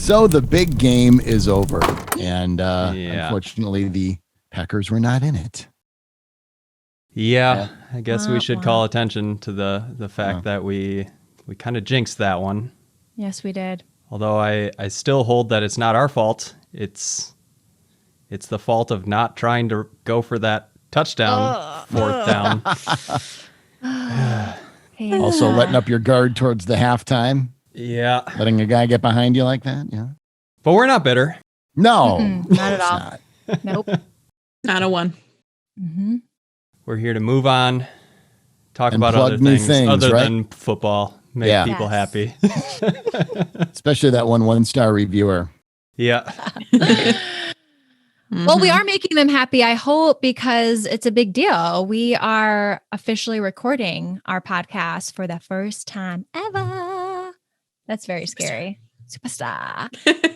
So the big game is over, and unfortunately, the Packers were not in it. Yeah, I guess we should call attention to the fact that we kind of jinxed that one. Yes, we did. Although I still hold that it's not our fault. It's the fault of not trying to go for that touchdown, fourth down. Also letting up your guard towards the halftime. Yeah. Letting a guy get behind you like that. Yeah. But we're not bitter. No. Not at all. Nope. Not a one. Mm-hmm. We're here to move on, talk And about plug other new things other right? than football. Make people happy. Especially that one-star reviewer. Yeah. Well, we are making them happy, I hope, because it's a big deal. We are officially recording our podcast for the first time ever. That's very scary. Superstar.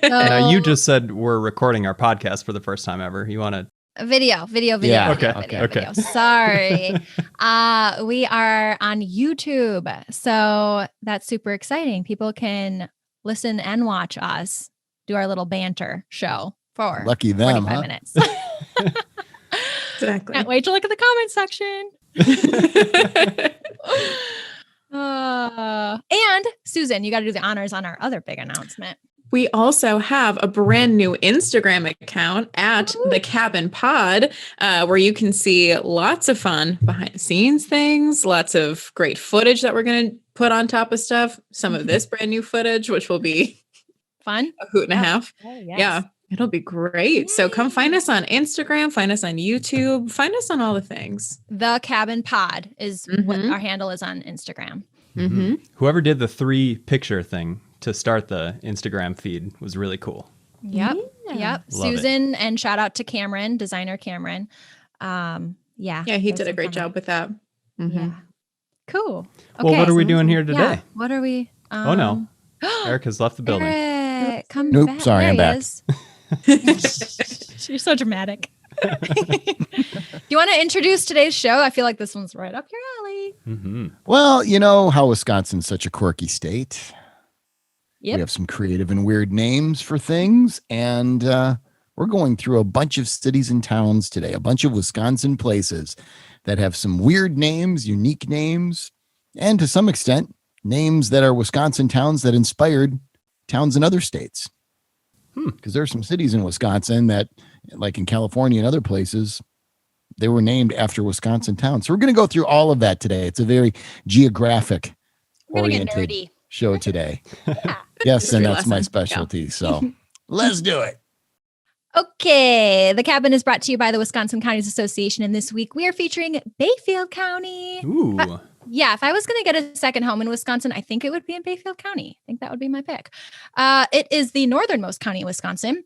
Now, you just said we're recording our podcast for the first time ever. You want to? Video. Yeah. Video. Sorry. We are on YouTube. So that's super exciting. People can listen and watch us do our little banter show for Lucky them, 45 minutes. Exactly. Can't wait to look at the comment section. And Susan, you got to do the honors on our other big announcement. We also have a brand new Instagram account at The Cabin Pod, where you can see lots of fun behind the scenes things, lots of great footage that we're going to put on top of stuff. Some of this brand new footage, which will be fun, a hoot and a half. Oh, yes. Yeah, it'll be great. So come find us on Instagram, find us on YouTube, find us on all the things. The Cabin Pod is what our handle is on Instagram. Mm-hmm. Whoever did the 3-picture thing to start the Instagram feed was really cool. Yep. Love Susan, and shout out to Cameron, designer Cameron. Yeah, he did a great job with that. Mm-hmm. Yeah. Cool. Well, what are we doing here today? Yeah. What are we? Oh, no. Eric has left the building. Eric, come Nope, back. sorry, There I'm he back. is. You're so dramatic. Do you want to introduce today's show? I feel like this one's right up your alley. Mm-hmm. Well, you know how Wisconsin's such a quirky state. Yep. We have some creative and weird names for things, and we're going through a bunch of cities and towns today, a bunch of Wisconsin places that have some weird names, unique names, and to some extent, names that are Wisconsin towns that inspired towns in other states. Because there are some cities in Wisconsin that, like in California and other places, they were named after Wisconsin towns. So we're going to go through all of that today. It's a very geographic oriented show today. Yes, and that's my specialty. So let's do it. Okay. The Cabin is brought to you by the Wisconsin Counties Association. And this week we are featuring Bayfield County. Ooh. If I was going to get a second home in Wisconsin, I think it would be in Bayfield County. I think that would be my pick. It is the northernmost county in Wisconsin.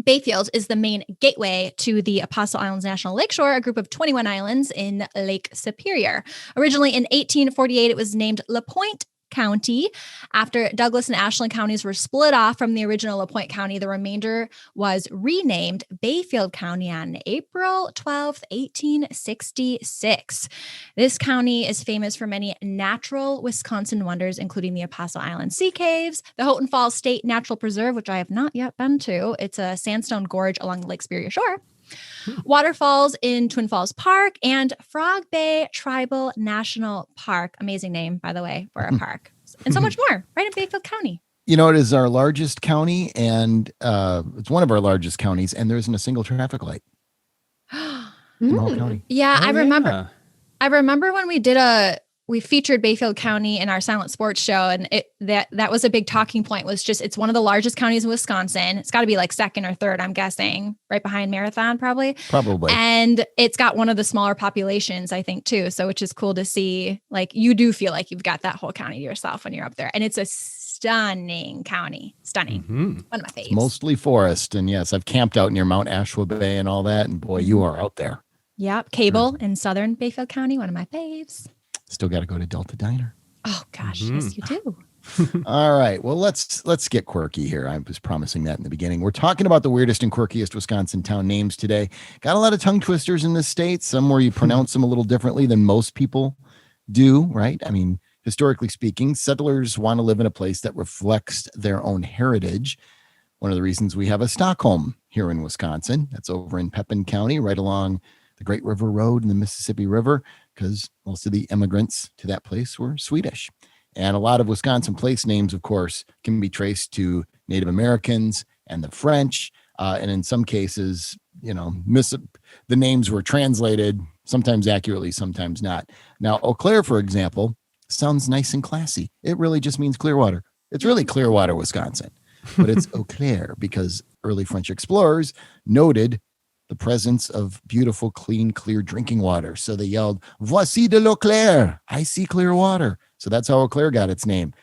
Bayfield is the main gateway to the Apostle Islands National Lakeshore, a group of 21 islands in Lake Superior. Originally in 1848, it was named LaPointe County. After Douglas and Ashland counties were split off from the original LaPointe County, the remainder was renamed Bayfield County on April 12th, 1866. This county is famous for many natural Wisconsin wonders, including the Apostle Island Sea Caves, the Houghton Falls State Natural Preserve, which I have not yet been to. It's a sandstone gorge along the Lake Superior shore. Waterfalls in Twin Falls Park, and Frog Bay Tribal National Park. Amazing name, by the way, for a park. And so much more, right in Bayfield County. You know, it is our largest county, and it's one of our largest counties, and there isn't a single traffic light in the whole county. Yeah, Oh, I remember. yeah. I remember when we featured Bayfield County in our Silent Sports show, and that was a big talking point. Was just it's one of the largest counties in Wisconsin. It's got to be like second or third, I'm guessing, right behind Marathon, probably. And it's got one of the smaller populations, I think, too. So which is cool to see. Like you do feel like you've got that whole county to yourself when you're up there, and it's a stunning county, stunning. Mm-hmm. One of my faves. It's mostly forest, and yes, I've camped out near Mount Ashwa Bay and all that, and boy, you are out there. Yep, Cable in southern Bayfield County, one of my faves. Still got to go to Delta Diner. Oh gosh, yes you do. All right. Well, let's get quirky here. I was promising that in the beginning. We're talking about the weirdest and quirkiest Wisconsin town names today. Got a lot of tongue twisters in this state. Some where you pronounce them a little differently than most people do, right? I mean, historically speaking, settlers want to live in a place that reflects their own heritage. One of the reasons we have a Stockholm here in Wisconsin, that's over in Pepin County, right along the Great River Road and the Mississippi River, because most of the immigrants to that place were Swedish. And a lot of Wisconsin place names, of course, can be traced to Native Americans and the French. And in some cases, the names were translated, sometimes accurately, sometimes not. Now, Eau Claire, for example, sounds nice and classy. It really just means Clearwater. It's really Clearwater, Wisconsin, but it's Eau Claire because early French explorers noted the presence of beautiful, clean, clear drinking water. So they yelled, "Voici de l'eau claire." I see clear water. So that's how Eau Claire got its name.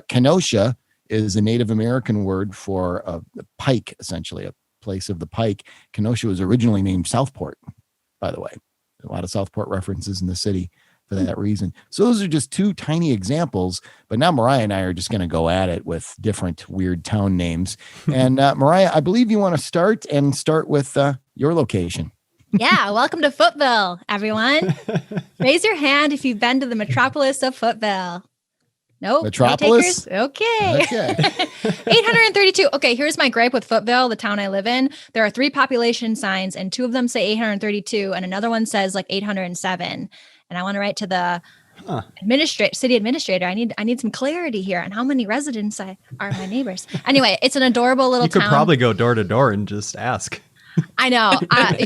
Kenosha is a Native American word for a pike, essentially a place of the pike. Kenosha was originally named Southport, by the way. A lot of Southport references in the city for that reason. So those are just two tiny examples, but now Mariah and I are just going to go at it with different weird town names. And Mariah, I believe you want to start with your location. Yeah, welcome to Footville, everyone. Raise your hand if you've been to the metropolis of Footville. Nope. Metropolis? No okay. 832. Okay, here's my gripe with Footville, the town I live in. There are 3 population signs, and 2 of them say 832, and another one says like 807. And I want to write to the city administrator. I need some clarity here on how many residents are my neighbors. Anyway, it's an adorable little town. You could probably go door to door and just ask. I know.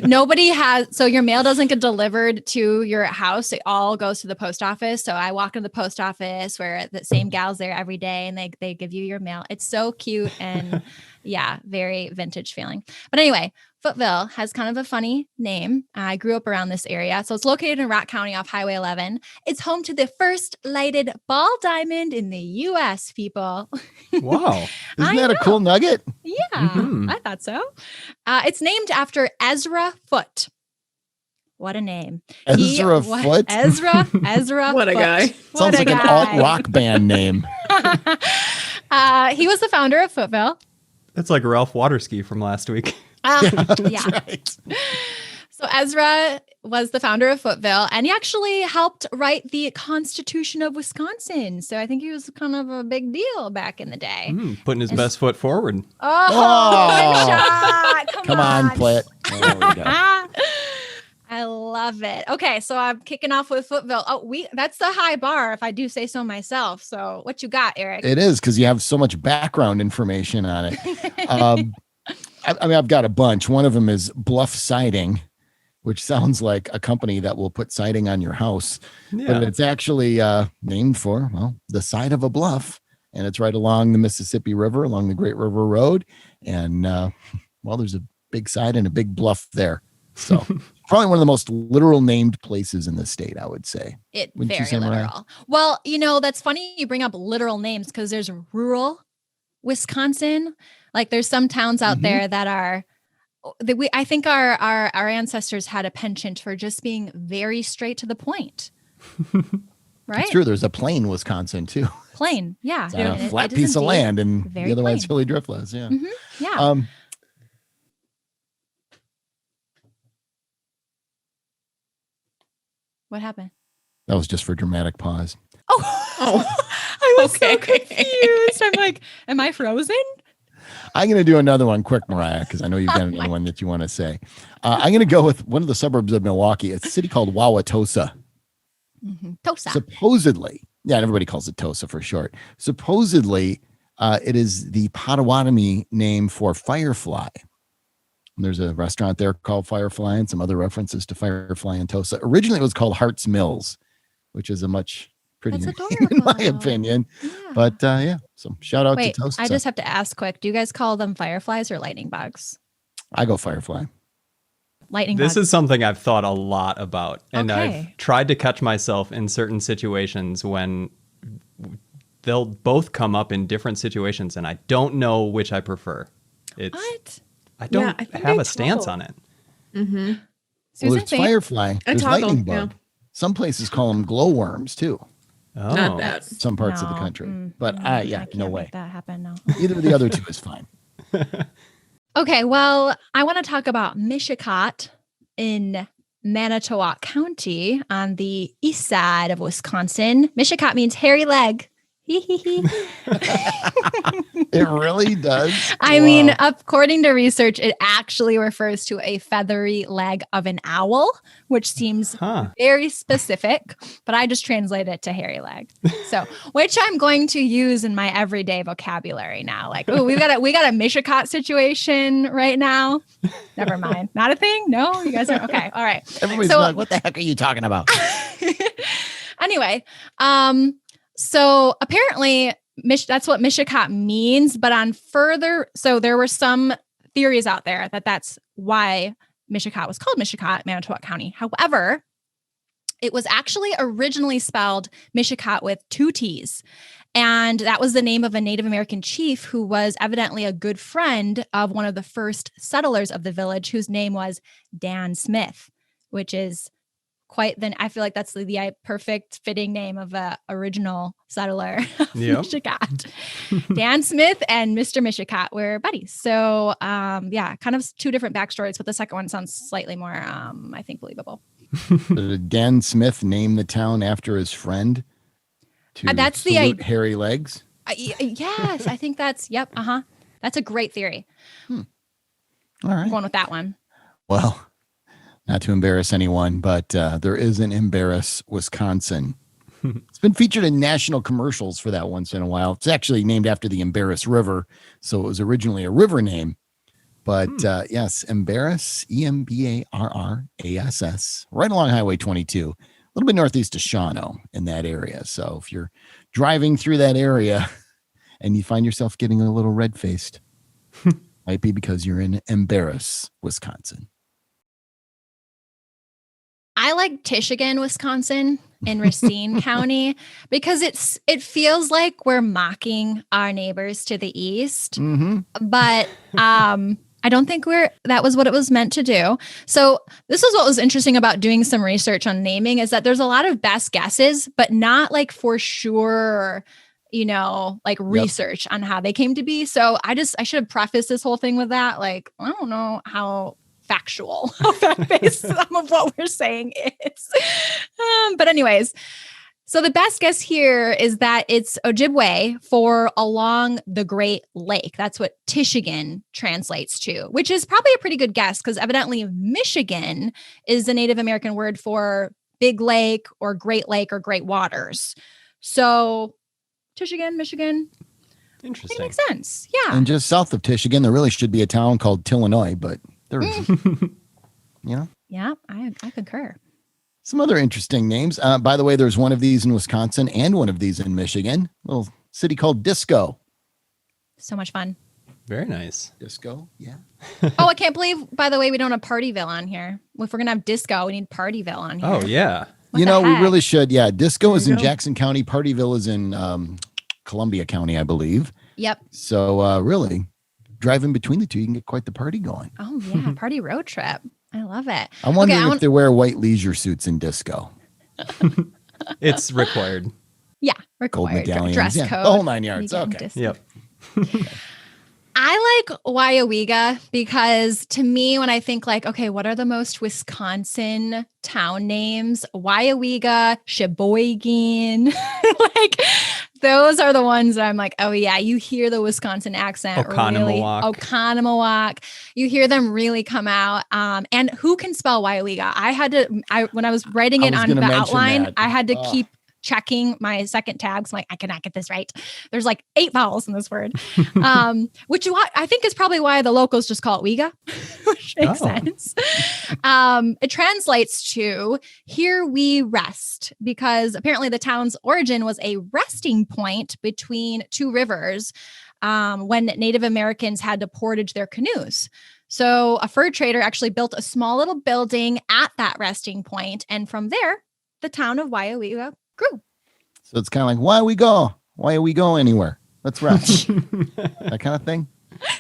Nobody has. So your mail doesn't get delivered to your house. It all goes to the post office. So I walk into the post office where the same gal's there every day and they give you your mail. It's so cute and yeah, very vintage feeling. But anyway, Footville has kind of a funny name. I grew up around this area. So it's located in Rock County off Highway 11. It's home to the first lighted ball diamond in the U.S., people. Wow. Isn't that a cool nugget? Yeah, I thought so. It's named after Ezra Foote. What a name. Ezra Foote? Ezra What a Foote. guy. Sounds like an alt-rock band name. He was the founder of Footville. That's like Ralph Waterski from last week. Yeah. Right. So Ezra was the founder of Footville, and he actually helped write the Constitution of Wisconsin. So I think he was kind of a big deal back in the day. Putting his best foot forward. Oh, good shot. Come on, play it. There we go. I love it. Okay, so I'm kicking off with Footville. Oh, that's the high bar, if I do say so myself. So what you got, Eric? It is, because you have so much background information on it. I mean, I've got a bunch. One of them is Bluff Siding, which sounds like a company that will put siding on your house. Yeah. But it's actually named for, the side of a bluff. And it's right along the Mississippi River, along the Great River Road. And, there's a big side and a big bluff there. So probably one of the most literal named places in the state, I would say. Very literal. Well, that's funny you bring up literal names because there's rural Wisconsin. Like there's some towns out there that are, I think our ancestors had a penchant for just being very straight to the point. Right? It's true. There's a plain Wisconsin too. Plain. Yeah. It's a flat piece of land and the other one's really driftless. Yeah. Mm-hmm. Yeah. What happened? That was just for dramatic pause. Oh. I was so confused. I'm like, am I frozen? I'm going to do another one quick, Mariah, because I know you've got another one that you want to say. I'm going to go with one of the suburbs of Milwaukee. It's a city called Wauwatosa. Tosa. Supposedly, and everybody calls it Tosa for short. Supposedly, it is the Potawatomi name for firefly. There's a restaurant there called Firefly and some other references to Firefly in Tosa. Originally, it was called Hart's Mills, which is a much prettier name, in my opinion. Yeah. But so shout out to Tosa. I just have to ask quick. Do you guys call them fireflies or lightning bugs? I go Firefly. Lightning This bug. is something I've thought a lot about. And Okay. I've tried to catch myself in certain situations when they'll both come up in different situations, and I don't know which I prefer. What? I don't I think have I a stance toggle. on it. Mm-hmm. Well, there's Firefly. There's toggle, lightning bug. Some places call them glowworms too. Oh. Not that. Some parts of the country. But I no can't way. make that happen. No. Either of the other two is fine. Okay, well, I want to talk about Mishicot in Manitowoc County on the east side of Wisconsin. Mishicot means hairy leg. It really does. I mean, according to research, it actually refers to a feathery leg of an owl, which seems very specific, but I just translate it to hairy leg. So, which I'm going to use in my everyday vocabulary now. Like, oh, we got a Mishicot situation right now. Never mind. Not a thing? No, you guys are okay. All right. Everybody's like, what the heck are you talking about? Anyway, so apparently that's what Mishicot means, but so there were some theories out there that that's why Mishicot was called Mishicot, Manitowoc County. However, it was actually originally spelled Mishicot with 2 T's. And that was the name of a Native American chief who was evidently a good friend of one of the first settlers of the village, whose name was Dan Smith, which is I feel like that's the perfect fitting name of a original settler of Mishicot. Dan Smith and Mr. Mishicot were buddies. So kind of 2 different backstories, but the second one sounds slightly more, I think, believable. Did Dan Smith name the town after his friend to that's salute hairy legs? Yes, I think that's, that's a great theory. All right. I'm going with that one. Well, not to embarrass anyone, but there is an Embarrass, Wisconsin. It's been featured in national commercials for that once in a while. It's actually named after the Embarrass River, so it was originally a river name. But yes, Embarrass, Embarrass, right along Highway 22, a little bit northeast of Shawano in that area. So if you're driving through that area and you find yourself getting a little red-faced, might be because you're in Embarrass, Wisconsin. I like Tichigan, Wisconsin in Racine County because it feels like we're mocking our neighbors to the east, but I don't think that was what it was meant to do. So this is what was interesting about doing some research on naming is that there's a lot of best guesses, but not like for sure, research on how they came to be. So I should have prefaced this whole thing with that. Like, I don't know how fact-based some of what we're saying is. But anyways, so the best guess here is that it's Ojibwe for along the Great Lake. That's what Tichigan translates to, which is probably a pretty good guess because evidently Michigan is the Native American word for big lake or Great Lake or great waters. So Tichigan, Michigan. Interesting. It makes sense. Yeah. And just south of Tichigan, there really should be a town called Illinois, but there isn't. Yeah, I concur. Some other interesting names. By the way, there's one of these in Wisconsin and one of these in Michigan. A little city called Disco. So much fun. Very nice. Disco, yeah. Oh, I can't believe, by the way, we don't have Pardeeville on here. If we're going to have disco, we need Pardeeville on here. Oh, yeah. What we the heck? really should. Yeah, Disco is in Jackson County. Pardeeville is in Columbia County, I believe. Yep. So really, driving between the two, you can get quite the party going. Oh, yeah. Party road trip. I love it. I'm wondering if they wear white leisure suits in Disco. It's required. Yeah, Gold required. medallions. Dress Yeah, code. the whole 9 yards. Weekend Okay. disco. Yep. I like Wauyauwega because to me, when I think like, okay, what are the most Wisconsin town names? Wauyauwega, Chewamegan, like those are the ones that I'm like, oh yeah, you hear the Wisconsin accent. Oconomowoc. Oconomowoc. You hear them really come out. And who can spell Wauyauwega? When I was writing it on the outline, I had to keep checking my second tags. I'm like, I cannot get this right. There's like 8 vowels in this word, which I think is probably why the locals just call it Wega, which makes sense. It translates to here we rest because apparently the town's origin was a resting point between 2 rivers when Native Americans had to portage their canoes. So a fur trader actually built a small little building at that resting point. And from there, the town of Wauyauwega grew. So it's kind of like, why we go anywhere? Let's rest. That kind of thing.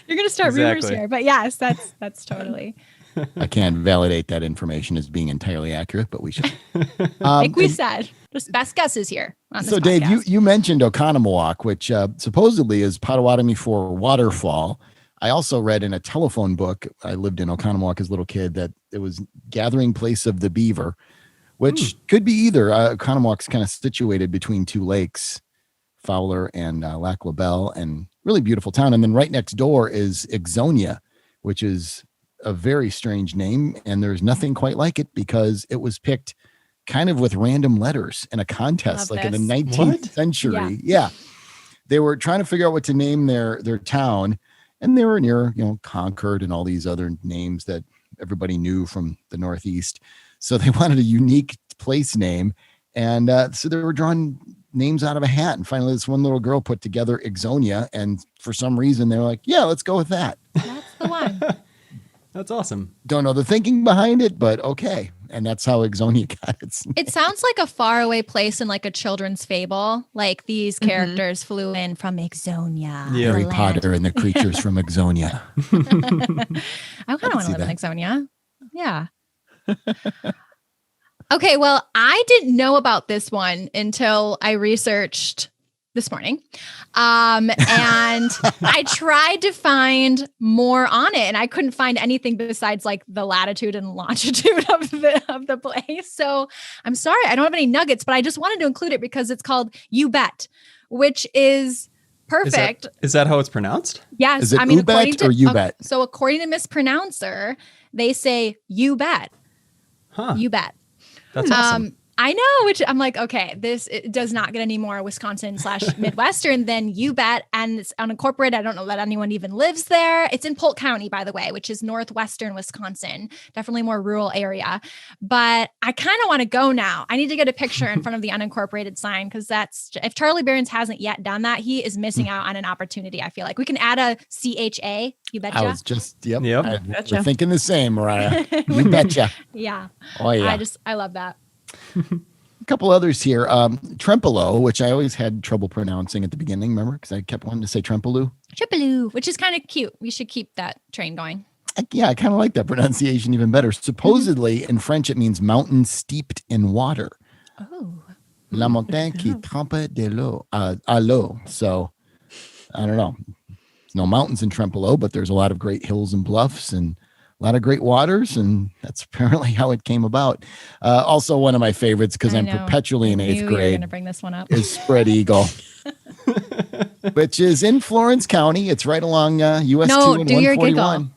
You're going to start rumors here, but yes, that's totally. I can't validate that information as being entirely accurate, but we should. Like we said, just best guesses here. On So this Dave, podcast. you mentioned Oconomowoc, which supposedly is Potawatomi for waterfall. I also read in a telephone book, I lived in Oconomowoc as a little kid, that it was gathering place of the beaver, which could be either. Oconomowoc's kind of situated between 2 lakes Fowler and Lac La Belle, and really beautiful town. And then right next door is Exonya, which is a very strange name. And there's nothing quite like it because it was picked kind of with random letters in a contest, Love like in the this. 19th century. Yeah. They were trying to figure out what to name their town. And they were near, Concord and all these other names that everybody knew from the Northeast. So they wanted a unique place name. And so they were drawing names out of a hat. And finally, this one little girl put together Exonya. And for some reason, they were like, yeah, let's go with that. That's the one. That's awesome. Don't know the thinking behind it, but okay. And that's how Exonya got its name. It sounds like a faraway place in like a children's fable. Like these characters flew in from Exonia. Yeah. Harry the land. Potter and the creatures from Exonia. I kind of want see to live in that. Exonia. Yeah. Okay, well, I didn't know about this one until I researched this morning. And I tried to find more on it and I couldn't find anything besides like the latitude and longitude of the place. So I'm sorry, I don't have any nuggets, but I just wanted to include it because it's called Ubet, which is perfect. Is that how it's pronounced? Yes. Is it according Ubet or Ubet? So according to Mispronouncer, they say Ubet. Huh. Ubet. That's awesome. I know, which I'm like, okay, it does not get any more Wisconsin / Midwestern than you bet. And it's unincorporated. I don't know that anyone even lives there. It's in Polk County, by the way, which is northwestern Wisconsin, definitely more rural area. But I kind of want to go now. I need to get a picture in front of the unincorporated sign because if Charlie Behrens hasn't yet done that, he is missing out on an opportunity. I feel like we can add a CHA. You betcha. I was just, Yep. Betcha. We're thinking the same, Mariah. You betcha. Yeah. Oh, yeah. I love that. A couple others here. Trempelo, which I always had trouble pronouncing at the beginning, remember? Because I kept wanting to say Trempelo. Trempelo, which is kind of cute. We should keep that train going. I kind of like that pronunciation even better. Supposedly, in French, it means mountain steeped in water. Oh. La montagne qui trempe de l'eau, à l'eau. So, I don't know. There's no mountains in Trempelo, but there's a lot of great hills and bluffs and a lot of great waters, and that's apparently how it came about. Also, one of my favorites, because I'm perpetually in eighth You're grade, going to bring this one up. is Spread Eagle, which is in Florence County. It's right along US 2 and do your 141. giggle.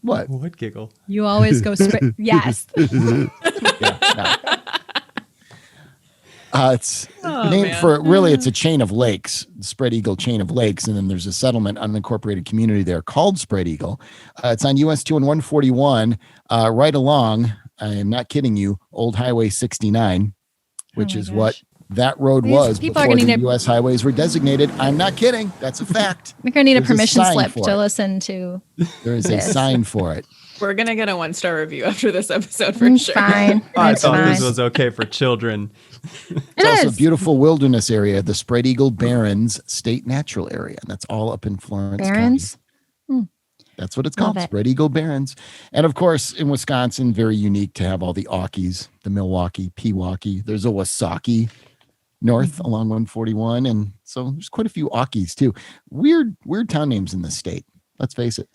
What? What giggle? You always go yes. It's named for, really, it's a chain of lakes, Spread Eagle chain of lakes. And then there's a settlement, unincorporated community there called Spread Eagle. It's on US 2 and 141, right along, I am not kidding you, Old Highway 69, which is what that road was people are before gonna the need US highways were designated. I'm not kidding. That's a fact. We're going to need a There's a permission sign slip for to it. listen to. There is a Yes. sign for it. We're going to get a 1-star review after this episode for sure. Fine. I It's thought fine. this was okay for children. It's also a beautiful wilderness area, the Spread Eagle Barrens State Natural Area. And that's all up in Florence Barrens? County. That's what it's Love called, it. Spread Eagle Barrens. And of course, in Wisconsin, very unique to have all the Aukies, the Milwaukee, Pewaukee. There's a Wasaki north along 141. And so there's quite a few Aukies too. Weird town names in the state. Let's face it.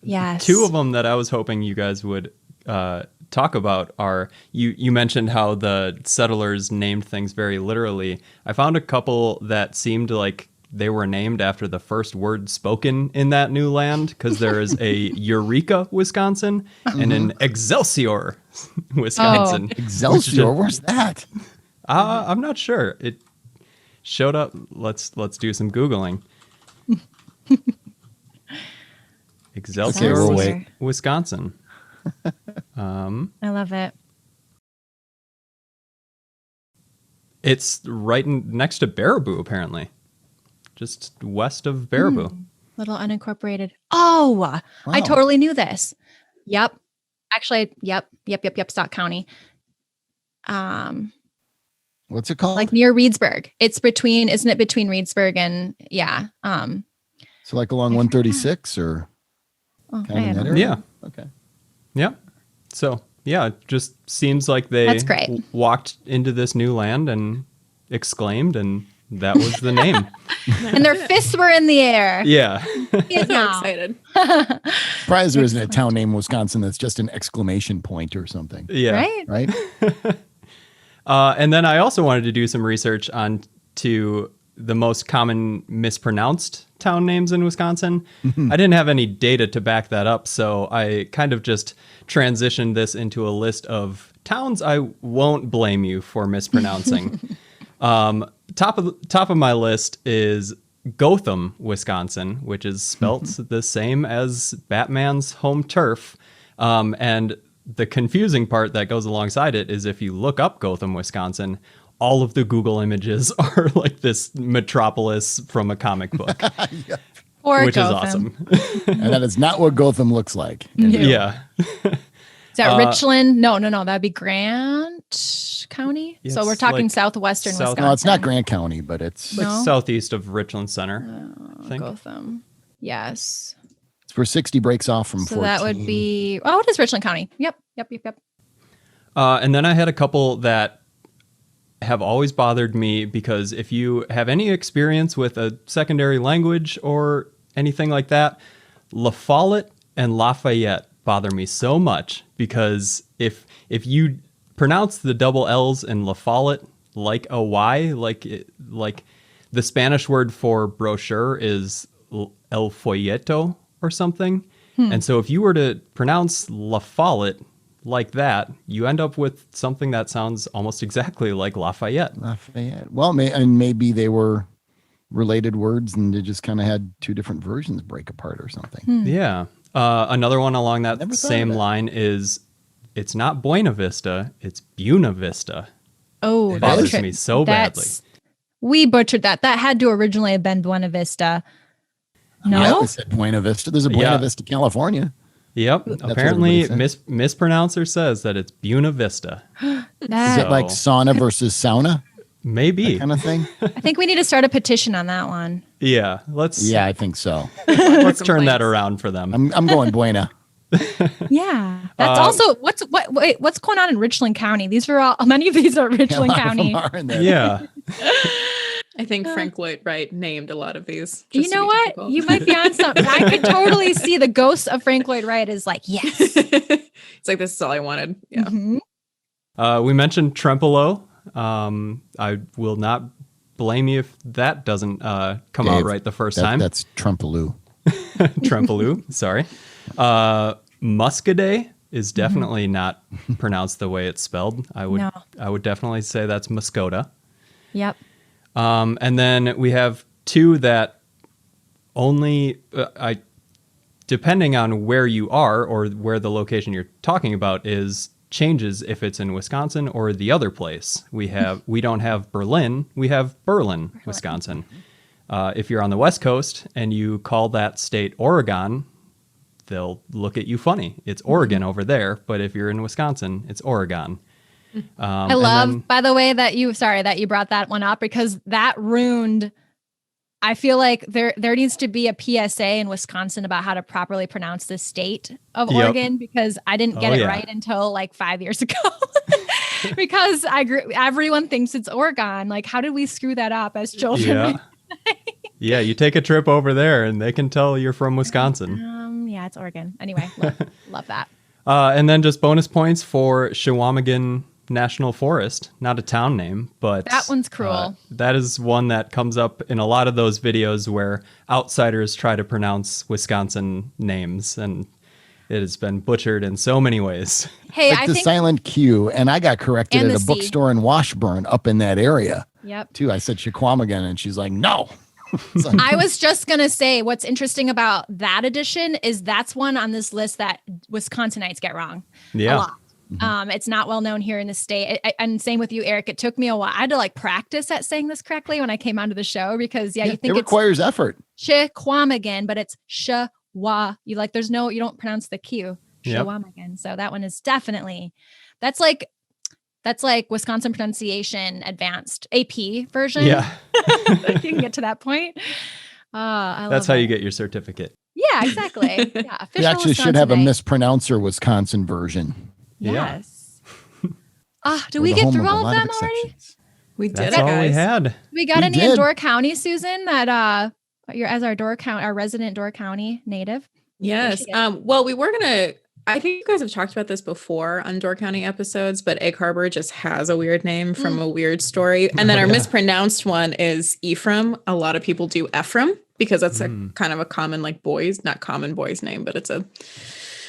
Yes. Two of them that I was hoping you guys would talk about are, you mentioned how the settlers named things very literally. I found a couple that seemed like they were named after the first word spoken in that new land, because there is a Eureka, Wisconsin, and an Excelsior, Wisconsin. Excelsior, where's that? I'm not sure. It showed up. Let's do some Googling. Excelsior, Okay, we'll wait. Wisconsin. I love it. It's right next to Baraboo, apparently. Just west of Baraboo. Little unincorporated. Oh, I Wow. totally knew this. Yep. Actually, yep. Stock County. What's it called? Like near Reedsburg. Isn't it between Reedsburg and So like along 136 or oh, kind of in that I area? Yeah. Okay. Yeah. So, yeah, it just seems like they That's great. walked into this new land and exclaimed, and that was the name. and their fists were in the air. Yeah. Yes, I'm now. excited. Surprised there isn't a town named Wisconsin that's just an exclamation point or something, Yeah. Right? right? And then I also wanted to do some research on to the most common mispronounced town names in Wisconsin. I didn't have any data to back that up, so I kind of just transitioned this into a list of towns I won't blame you for mispronouncing. Top of my list is Gotham, Wisconsin, which is spelt the same as Batman's home turf. And the confusing part that goes alongside it is if you look up Gotham, Wisconsin, all of the Google images are like this metropolis from a comic book, Or which Gotham. is awesome. And that is not what Gotham looks like. Yeah. Is that Richland? No. That'd be Grant County. So we're It's talking like southwestern Wisconsin. No, it's not Grant County, but it's Like No? southeast of Richland Center, I think. Gotham. Yes. it's where 60 breaks off from So 14. that would be, it is Richland County. Yep. And then I had a couple that have always bothered me because if you have any experience with a secondary language or anything like that, La Follette and Lafayette bother me so much because if you pronounce the double L's in La Follette like a Y, like the Spanish word for brochure is el folleto or something. And so if you were to pronounce La Follette like that, you end up with something that sounds almost exactly like Lafayette. Well, maybe they were related words and they just kind of had two different versions break apart or something. Yeah. Another one along that Never thought same of that. line is it's not Buena Vista, it's Buena Vista. Oh, It bothers is. me so badly. We butchered that. That had to originally have been Buena Vista. No? I always said Buena Vista. There's a Buena Yeah. Vista, California. Yep. what Apparently, everybody mispronouncer says that it's Buena Vista. Is That, it like sauna versus sauna Maybe. kind of thing? I think we need to start a petition on that one. Yeah. Let's Yeah, I think so. let's turn that Complaints. around for them. I'm going Buena. Yeah. That's also what's going on in Richland County? These are all many of these are A Richland lot of County. them are in there. Yeah. I think Frank Lloyd Wright named a lot of these. You just to know be what? difficult. You might be on something. I could totally see the ghost of Frank Lloyd Wright is like, yes. It's like, this is all I wanted. Yeah. Mhm. We mentioned Trempelo. I will not blame you if that doesn't come out Dave, right the first time. That's Trempeleau. Trempelo, sorry. Muscadet is definitely not pronounced the way it's spelled. I would definitely say that's Muscota. Yep. And then we have two that only depending on where you are or where the location you're talking about is changes if it's in Wisconsin or the other place. We don't have Berlin, we have Berlin, Wisconsin. If you're on the West Coast and you call that state Oregon, they'll look at you funny. It's Oregon over there, but if you're in Wisconsin, it's Oregon. I love, by the way, that you brought that one up because that ruined. I feel like there needs to be a PSA in Wisconsin about how to properly pronounce the state of Yep. Oregon because I didn't get it right until like 5 years ago. Because everyone thinks it's Oregon. Like, how did we screw that up as children? Yeah. Yeah, you take a trip over there and they can tell you're from Wisconsin. Yeah, it's Oregon. Anyway, love that. And then just bonus points for Chewamegan National Forest. Not a town name, but That one's cruel. That is one that comes up in a lot of those videos where outsiders try to pronounce Wisconsin names, and it has been butchered in so many ways. Hey, Like I the think. silent Q, and I got corrected And at the a C. bookstore in Washburn up in that area Yep. too. I said Chewamegan, and she's like, no. It's like, I was just going to say what's interesting about that edition is that's one on this list that Wisconsinites get wrong a Yeah. lot. It's not well known here in the state. And same with you, Eric. It took me a while. I had to like practice at saying this correctly when I came onto the show because you think it it's requires effort. Chewamegan, but it's Chewa. You don't pronounce the Q. Yep. Chewamegan. So that one is definitely, that's like Wisconsin pronunciation advanced AP version. Yeah. You can get to that point. I That's love how you it. get your certificate. Yeah, exactly. Yeah, We official actually should have a Wisconsinite. mispronouncer Wisconsin version. Yeah. Yes. Do We're we the get home through a all of lot them already? exceptions. We did That's it, all we guys. had. We got We any in did. Door County, Susan? That you're as our resident Door County native. Yes. Michigan. Well, we were gonna I think you guys have talked about this before on Door County episodes, but Egg Harbor just has a weird name from a weird story. And then our mispronounced one is Ephraim. A lot of people do Ephraim because that's a kind of a common not common boys name, but it's a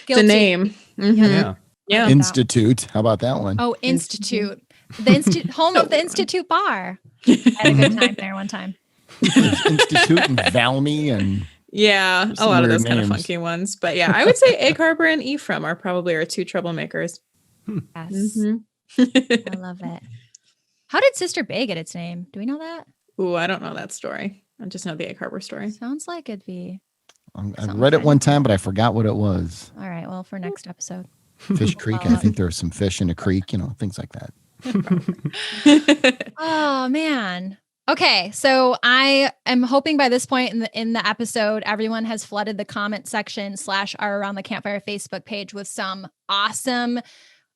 name. Mm-hmm. Yeah. Institute. How about that one? Oh, Institute. The home of the Institute Bar. I had a good time there one time. Institute and Valmy and a lot of those kind of funky ones. But yeah, I would say Egg Harbor and Ephraim are probably our two troublemakers. Yes. Mm-hmm. I love it. How did Sister Bay get its name? Do we know that? Ooh, I don't know that story. I just know the Egg Harbor story. Sounds like it'd be. I read it one time, but I forgot what it was. All right. Well, for next episode. Fish Creek. I think there was some fish in a creek, things like that. Oh, man. Okay, so I am hoping by this point in the episode, everyone has flooded the comment section / our Around the Campfire Facebook page with some awesome,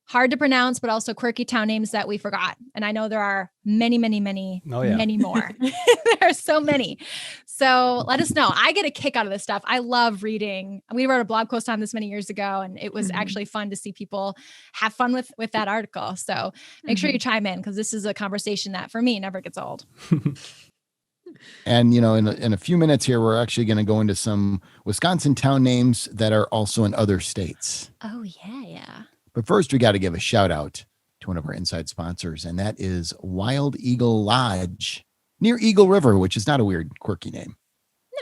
hard to pronounce, but also quirky town names that we forgot. And I know there are many, many, many, many more. There are so many. So let us know. I get a kick out of this stuff. I love reading. We wrote a blog post on this many years ago, and it was actually fun to see people have fun with that article. So make sure you chime in, because this is a conversation that for me never gets old. And, in a few minutes here, we're actually going to go into some Wisconsin town names that are also in other states. Oh, yeah. But first, we got to give a shout out to one of our inside sponsors, and that is Wild Eagle Lodge near Eagle River, which is not a weird, quirky name.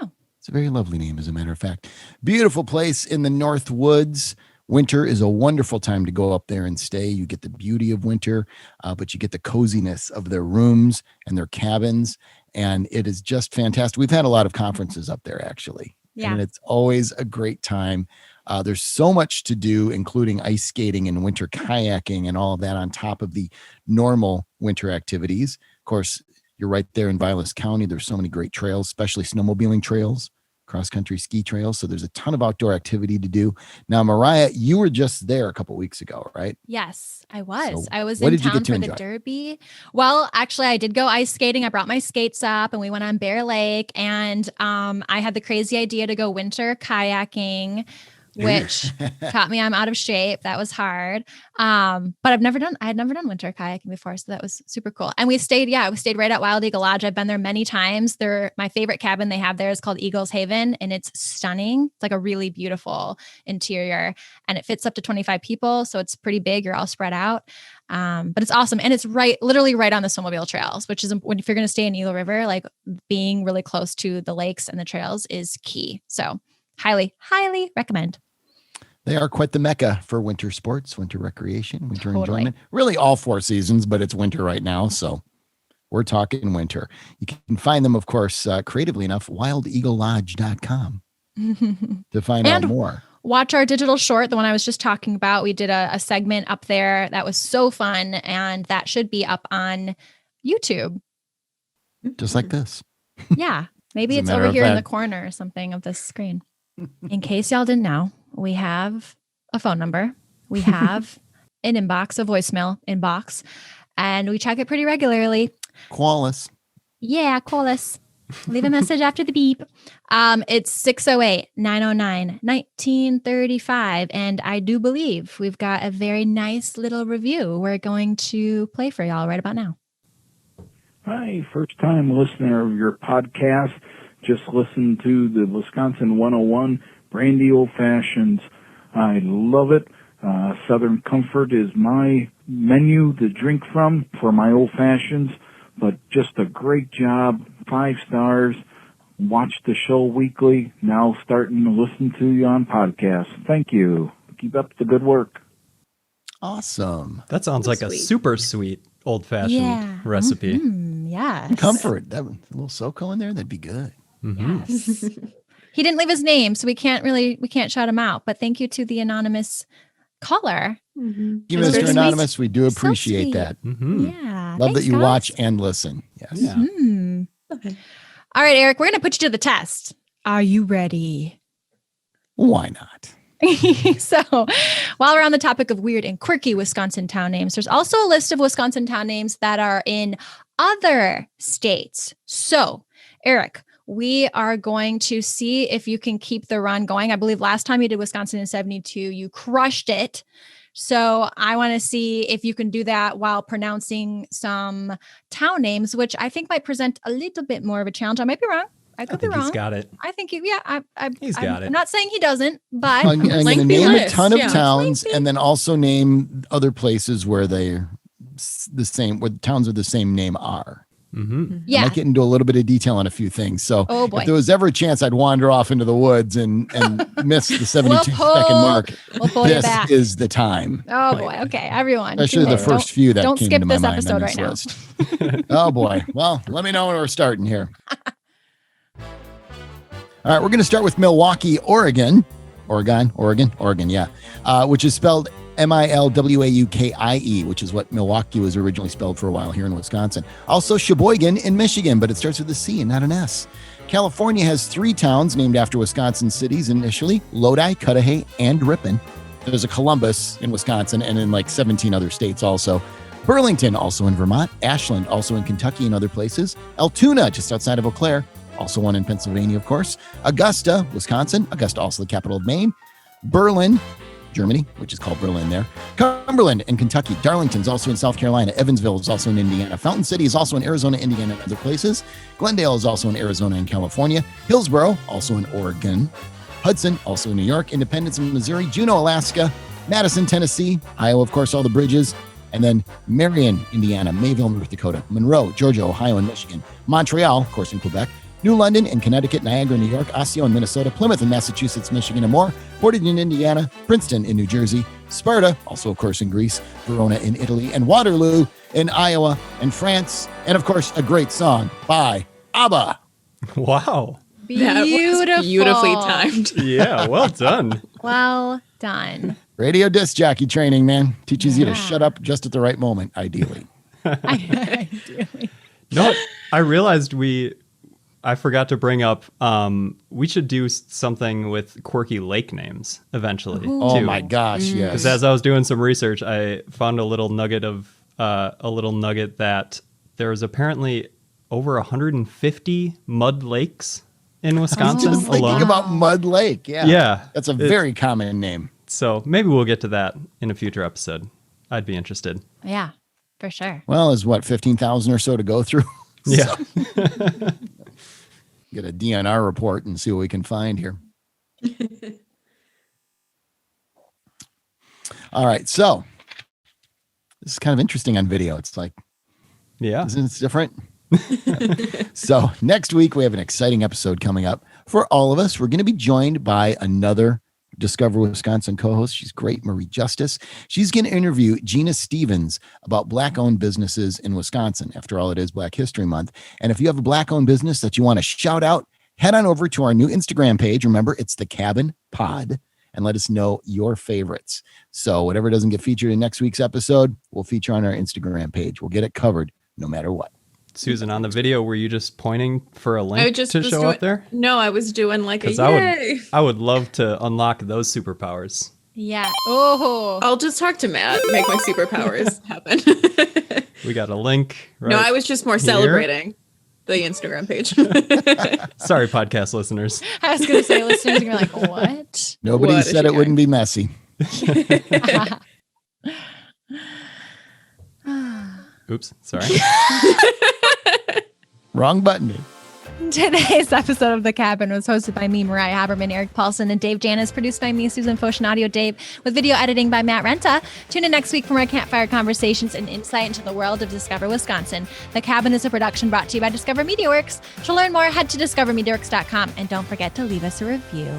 No. It's a very lovely name, as a matter of fact. Beautiful place in the North Woods. Winter is a wonderful time to go up there and stay. You get the beauty of winter, but you get the coziness of their rooms and their cabins, and it is just fantastic. We've had a lot of conferences up there, actually. Yeah. And it's always a great time. There's so much to do, including ice skating and winter kayaking and all of that on top of the normal winter activities. Of course, you're right there in Vilas County. There's so many great trails, especially snowmobiling trails, cross-country ski trails. So there's a ton of outdoor activity to do. Now, Mariah, you were just there a couple weeks ago, right? Yes, I was. So I was what in did you town get to for the enjoy? Derby. Well, actually, I did go ice skating. I brought my skates up and we went on Bear Lake, and I had the crazy idea to go winter kayaking, which taught me I'm out of shape. That was hard. But I had never done winter kayaking before. So that was super cool. And we stayed right at Wild Eagle Lodge. I've been there many times. My favorite cabin they have there is called Eagle's Haven, and it's stunning. It's like a really beautiful interior, and it fits up to 25 people. So it's pretty big. You're all spread out. But it's awesome. And it's literally right on the snowmobile trails, which is if you're going to stay in Eagle River, like being really close to the lakes and the trails is key. So highly, highly recommend. They are quite the mecca for winter sports, winter recreation, winter enjoyment. Really all 4 seasons, but it's winter right now. So we're talking winter. You can find them, of course, creatively enough, wildeaglelodge.com to find out more. Watch our digital short, the one I was just talking about. We did a segment up there that was so fun, and that should be up on YouTube. Just like this. Yeah. Maybe it's over here in the corner or something of the screen. In case y'all didn't know, we have a phone number. We have an inbox, a voicemail inbox, and we check it pretty regularly. Call us. Yeah, call us. Leave a message after the beep. It's 608-909-1935. And I do believe we've got a very nice little review we're going to play for y'all right about now. Hi, first time listener of your podcast. Just listened to the Wisconsin 101 Brandy Old Fashions. I love it. Southern Comfort is my menu to drink from for my old fashions, but just a great job. 5 stars. Watch the show weekly. Now starting to listen to you on podcast. Thank you. Keep up the good work. Awesome. That sounds like a super sweet old-fashioned recipe. Mm-hmm. Yes. Comfort. That a little SoCo in there, that'd be good. Mm-hmm. Yes. He didn't leave his name, so we can't shout him out. But thank you to the anonymous caller. Mm-hmm. Thank you, Mr. Anonymous. We do appreciate that. Mm-hmm. Yeah. Love that you guys. watch and listen. Yes. Yeah. Mm-hmm. Okay. All right, Eric, we're going to put you to the test. Are you ready? Why not? So while we're on the topic of weird and quirky Wisconsin town names, there's also a list of Wisconsin town names that are in other states. So, Eric, we are going to see if you can keep the run going. I believe last time you did Wisconsin in 72, you crushed it. So I want to see if you can do that while pronouncing some town names, which I think might present a little bit more of a challenge. I might be wrong. I could be wrong. He's got it. I think He's got it. I'm not saying he doesn't, but I'm going to Lengthy name a list, ton of yeah. towns and then also name other places where they're the same, where the towns of the same name are. Mm-hmm. I yeah. might get into a little bit of detail on a few things. So Oh boy. if there was ever a chance I'd wander off into the woods and miss the 72-second mark, We'll pull you this back. is the time. Oh boy. Okay, everyone. Especially the first few that don't came skip to my this mind episode on right this now. list. Oh boy. Well, let me know when we're starting here. All right, we're going to start with Milwaukee, Oregon, yeah, which is spelled Milwaukie, which is what Milwaukee was originally spelled for a while here in Wisconsin. Also Sheboygan in Michigan, but it starts with a C and not an S. California has 3 towns named after Wisconsin cities initially: Lodi, Cudahy, and Ripon. There's a Columbus in Wisconsin and in like 17 other states also. Burlington, also in Vermont. Ashland, also in Kentucky and other places. Altoona, just outside of Eau Claire, also one in Pennsylvania, of course. Augusta, Wisconsin. Augusta, also the capital of Maine. Berlin, Germany, which is called Berlin there. Cumberland in Kentucky. Darlington's also in South Carolina. Evansville is also in Indiana. Fountain City is also in Arizona, Indiana, and other places. Glendale is also in Arizona and California. Hillsboro, also in Oregon. Hudson, also in New York. Independence in Missouri. Juneau, Alaska. Madison, Tennessee. Iowa, of course, all the bridges. And then Marion, Indiana. Mayville, North Dakota. Monroe, Georgia, Ohio, and Michigan. Montreal, of course, in Quebec. New London in Connecticut, Niagara, New York, Osseo in Minnesota, Plymouth in Massachusetts, Michigan, and more, Portage in Indiana, Princeton in New Jersey, Sparta, also of course in Greece, Verona in Italy, and Waterloo in Iowa and France, and of course a great song by ABBA. Wow. That was beautifully timed. Yeah, well done. Well done. Radio disc jockey training, man. Teaches you to Yeah. shut up just at the right moment, ideally. Ideally. No, I realized I forgot to bring up, we should do something with quirky lake names eventually. Oh too. my gosh, yes. Because as I was doing some research, I found a little nugget that there's apparently over 150 mud lakes in Wisconsin Just thinking alone. about Mud Lake. Yeah. Yeah. That's a very common name. So maybe we'll get to that in a future episode. I'd be interested. Yeah, for sure. Well, there's what, 15,000 or so to go through? Yeah. Get a DNR report and see what we can find here. All right. So this is kind of interesting on video. It's like, Yeah. isn't it different? So next week, we have an exciting episode coming up for all of us. We're going to be joined by another Discover Wisconsin co-host. She's great, Marie Justice. She's going to interview Gina Stevens about Black-owned businesses in Wisconsin. After all, it is Black History Month. And if you have a Black-owned business that you want to shout out, head on over to our new Instagram page. Remember, it's the Cabin Pod, and let us know your favorites. So whatever doesn't get featured in next week's episode, we'll feature on our Instagram page. We'll get it covered no matter what. Susan, on the video, were you just pointing for a link to was show up there? No, I was doing like a 'Cause yay. I would love to unlock those superpowers. Yeah. Oh. I'll just talk to Matt, make my superpowers happen. We got a link. Right? No, I was just more here? celebrating the Instagram page. Sorry, podcast listeners. I was going to say, listeners, you're like, what? Nobody What is said she it wouldn't be messy. Oops, sorry. Wrong button. Today's episode of The Cabin was hosted by me, Mariah Haberman, Eric Paulson, and Dave Janis, produced by me, Susan Foch, and audio Dave, with video editing by Matt Renta. Tune in next week for more campfire conversations and insight into the world of Discover Wisconsin. The Cabin is a production brought to you by Discover MediaWorks. To learn more, head to discovermediaworks.com, and don't forget to leave us a review.